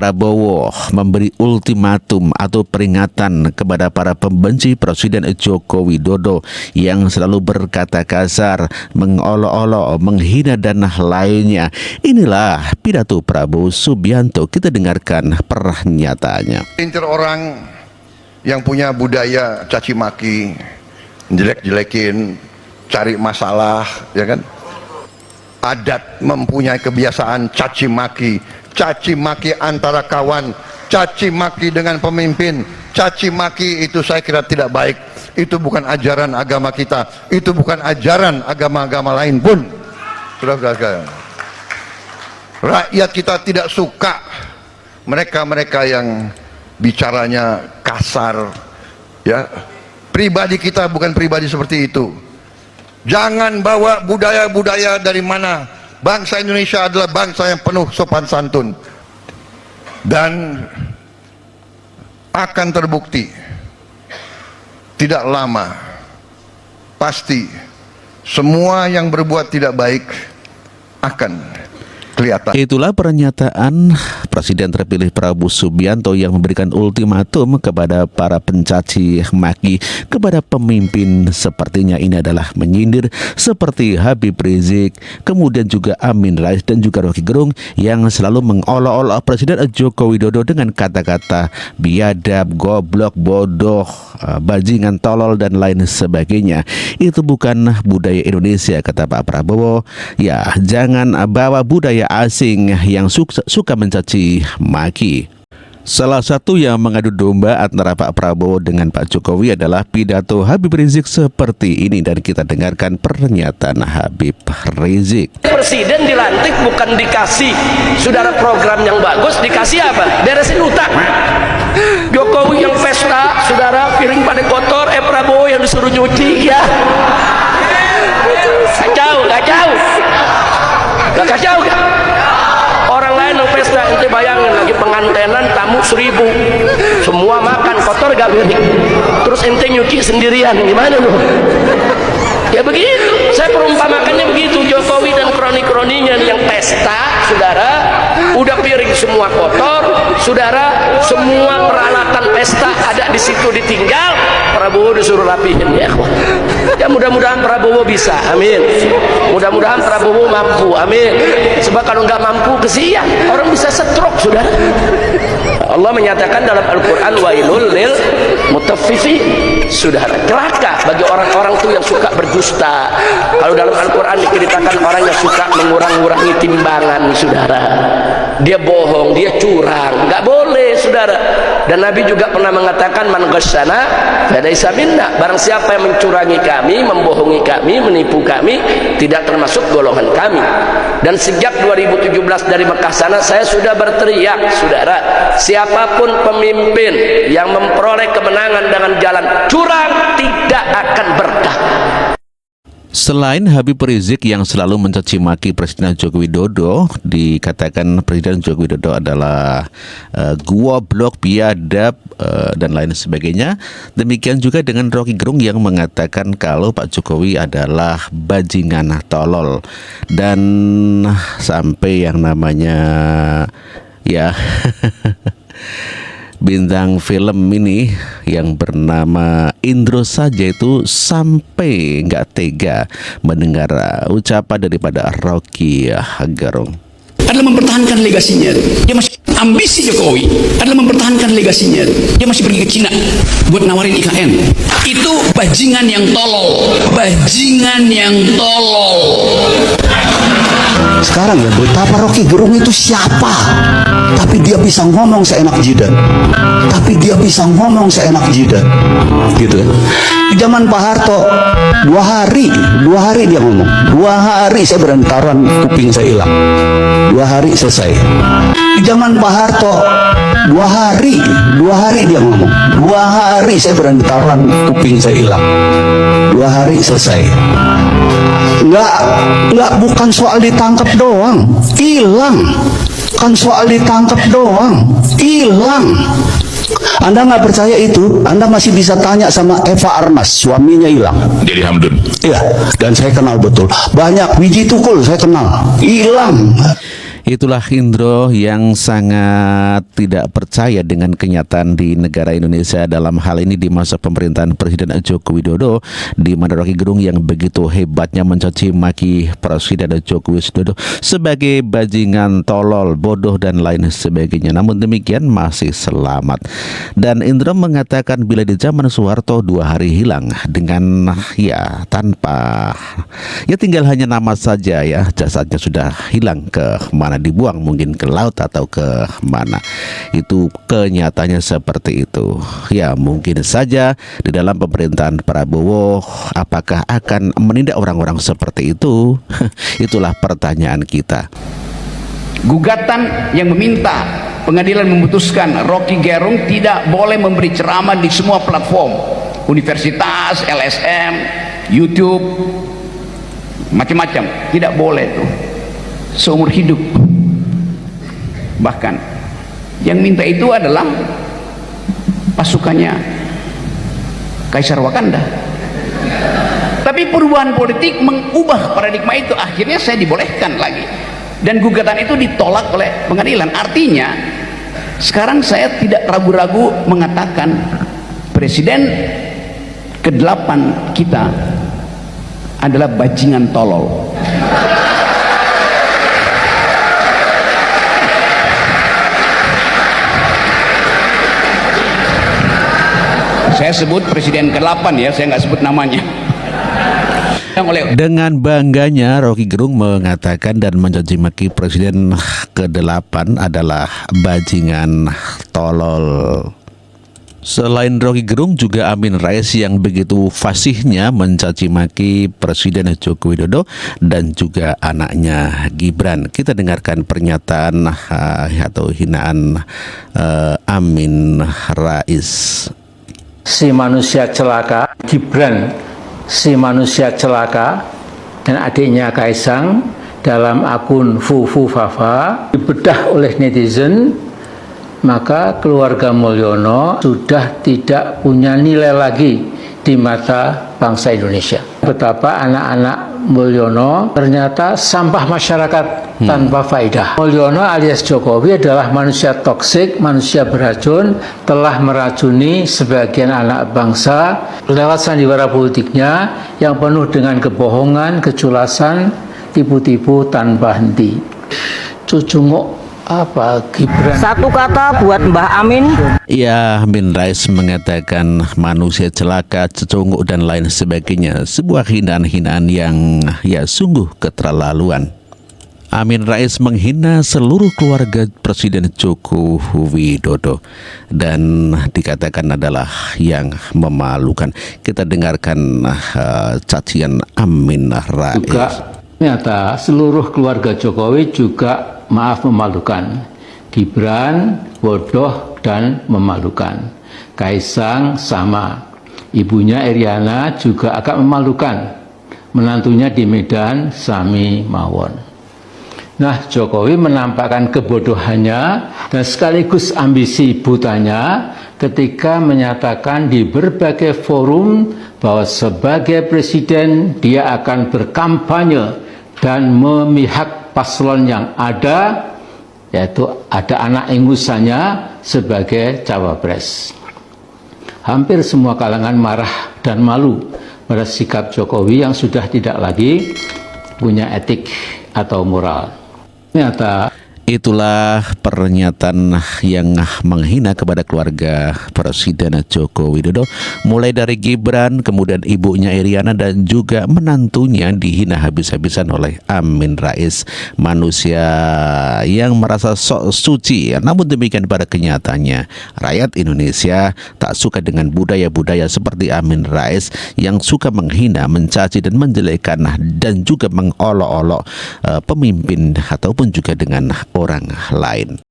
Prabowo memberi ultimatum atau peringatan kepada para pembenci Presiden Joko Widodo yang selalu berkata kasar, mengolok-olok, menghina dan lainnya. Inilah pidato Prabowo Subianto. Kita dengarkan pernyataannya. Intir orang yang punya budaya caci maki, jelek-jelekin, cari masalah, ya kan? Adat mempunyai kebiasaan caci maki antara kawan, caci maki dengan pemimpin, caci maki itu saya kira tidak baik. Itu bukan ajaran agama kita, itu bukan ajaran agama-agama lain pun. Saudara-saudara sekalian, rakyat kita tidak suka mereka-mereka yang bicaranya kasar, ya. Pribadi kita bukan pribadi seperti itu. Jangan bawa budaya-budaya dari mana. Bangsa Indonesia adalah bangsa yang penuh sopan santun. Dan akan terbukti tidak lama, pasti semua yang berbuat tidak baik akan kelihatan. Itulah pernyataan Presiden terpilih Prabowo Subianto yang memberikan ultimatum kepada para pencaci maki kepada pemimpin. Sepertinya ini adalah menyindir seperti Habib Rizik, kemudian juga Amin Rais dan juga Rocky Gerung yang selalu mengolok-olok Presiden Joko Widodo dengan kata-kata biadab, goblok, bodoh, bajingan, tolol dan lain sebagainya. Itu bukan budaya Indonesia, kata Pak Prabowo. Ya, jangan bawa budaya asing yang suka mencaci maki. Salah satu yang mengadu domba antara Pak Prabowo dengan Pak Jokowi adalah pidato Habib Rizik seperti ini, dan kita dengarkan pernyataan Habib Rizik. Presiden dilantik bukan dikasih saudara program yang bagus, dikasih apa? Beresin utang. Jokowi yang pesta, saudara piring pada kotor, Prabowo yang disuruh nyuci, ya. Kacau. Gak kacau kan? Orang lain yang pesta, ente bayangin lagi pengantenan tamu 1000, semua makan kotor gak piring, terus ente nyuci sendirian, gimana lu? Ya begitu, saya perumpamakannya begitu. Jokowi dan kroni-kroninya yang pesta, saudara, udah piring semua kotor, saudara, semua peralatan pesta ada di situ ditinggal, Prabowo disuruh rapihin, ya. Ya mudah-mudahan Prabowo bisa, amin. Mudah-mudahan Prabowo mampu, amin. Sebab kalau nggak mampu kesian, orang bisa stroke, saudara. Allah menyatakan dalam Al-Quran, wailul lil mutaffifin, saudara, celaka bagi orang-orang tuh yang suka berdusta. Kalau dalam Al-Quran diceritakan orang yang suka mengurang-urangi timbangan, saudara, dia bohong, dia curang, nggak boleh, saudara. Dan Nabi juga pernah mengatakan, man ghasyana falaysa minna, barang siapa yang mencurangi kami, membohongi kami, menipu kami, tidak termasuk golongan kami. Dan sejak 2017 dari Mekah sana saya sudah berteriak, saudara, siapapun pemimpin yang memperoleh kemenangan dengan jalan curang tidak akan berkah. Selain Habib Rizik yang selalu mencaci maki Presiden Joko Widodo, dikatakan Presiden Joko Widodo adalah goblok, biadab, dan lain sebagainya. Demikian juga dengan Rocky Gerung yang mengatakan kalau Pak Jokowi adalah bajingan, tolol, dan sampai yang namanya ya bintang film ini yang bernama Indro saja itu sampai nggak tega mendengar ucapan daripada Rocky Gerung. Adalah mempertahankan legasinya. Dia masih ambisi Jokowi adalah mempertahankan legasinya. Dia masih pergi ke Cina buat nawarin IKN. Itu bajingan yang tolol. Bajingan yang tolol. Sekarang ya, betapa Rocky Gerung itu siapa? Tapi dia bisa ngomong seenak jidat. Gitu kan. Di zaman Pak Harto, 2 hari dia ngomong. 2 hari saya berani taruhan kuping saya hilang. 2 hari selesai. Di zaman Pak Harto, 2 hari dia ngomong. 2 hari saya berani taruhan kuping saya hilang. 2 hari selesai. Enggak, bukan soal ditangkap doang, hilang. Kan soal ditangkap doang, hilang. Anda nggak percaya itu, Anda masih bisa tanya sama Eva Arnas, suaminya hilang. Jadi Hamdun. Iya, dan saya kenal betul. Banyak biji tukul saya kenal, hilang. Itulah Indro yang sangat tidak percaya dengan kenyataan di negara Indonesia dalam hal ini di masa pemerintahan Presiden Joko Widodo, di mana Rocky Gerung yang begitu hebatnya mencaci maki Presiden Joko Widodo sebagai bajingan, tolol, bodoh dan lain sebagainya. Namun demikian masih selamat. Dan Indro mengatakan bila di zaman Soeharto 2 hari hilang dengan tanpa tinggal hanya nama saja jasadnya sudah hilang ke mana dibuang, mungkin ke laut atau ke mana. Itu kenyataannya seperti itu. Mungkin saja di dalam pemerintahan Prabowo apakah akan menindak orang-orang seperti itu? Itulah pertanyaan kita. Gugatan yang meminta pengadilan memutuskan Rocky Gerung tidak boleh memberi ceramah di semua platform, universitas, LSM, YouTube, macam-macam, tidak boleh tuh seumur hidup. Bahkan yang minta itu adalah pasukannya Kaisar Wakanda. Tapi perubahan politik mengubah paradigma itu, akhirnya saya dibolehkan lagi, dan gugatan itu ditolak oleh pengadilan. Artinya sekarang saya tidak ragu-ragu mengatakan presiden ke-8 kita adalah bajingan tolol. Saya sebut presiden ke-8 saya nggak sebut namanya. Dengan bangganya Rocky Gerung mengatakan dan mencaci maki presiden ke-8 adalah bajingan tolol. Selain Rocky Gerung juga Amin Rais yang begitu fasihnya mencaci maki Presiden Joko Widodo dan juga anaknya Gibran. Kita dengarkan pernyataan atau hinaan Amin Rais. Si manusia celaka, Gibran si manusia celaka, dan adiknya Kaisang dalam akun Fufu Fafa dibedah oleh netizen, maka keluarga Mulyono sudah tidak punya nilai lagi di mata bangsa Indonesia. Betapa anak-anak Mulyono ternyata sampah masyarakat tanpa faedah. Mulyono alias Jokowi adalah manusia toksik, manusia beracun, telah meracuni sebagian anak bangsa lewat sandiwara politiknya yang penuh dengan kebohongan, keculasan, tipu-tipu tanpa henti. Cucungok Gibran. Satu kata buat Mbah Amin. Amin Rais mengatakan manusia celaka, cecunguk dan lain sebagainya. Sebuah hinaan-hinaan yang sungguh keterlaluan. Amin Rais menghina seluruh keluarga Presiden Joko Widodo dan dikatakan adalah yang memalukan. Kita dengarkan cacian Amin Rais. Juga ternyata seluruh keluarga Jokowi juga memalukan. Gibran bodoh dan memalukan. Kaisang sama. Ibunya Iriana juga agak memalukan. Menantunya di Medan sami mawon. Nah, Jokowi menampakkan kebodohannya dan sekaligus ambisi butanya ketika menyatakan di berbagai forum bahwa sebagai presiden dia akan berkampanye dan memihak paslon yang ada, yaitu ada anak ingusannya sebagai cawapres. Hampir semua kalangan marah dan malu pada sikap Jokowi yang sudah tidak lagi punya etik atau moral. Ternyata itulah pernyataan yang menghina kepada keluarga Presiden Joko Widodo, mulai dari Gibran, kemudian ibunya Iriana dan juga menantunya dihina habis-habisan oleh Amin Rais, manusia yang merasa sok suci. Namun demikian pada kenyataannya rakyat Indonesia tak suka dengan budaya-budaya seperti Amin Rais yang suka menghina, mencaci dan menjelekkan dan juga mengolok-olok pemimpin ataupun juga dengan orang lain.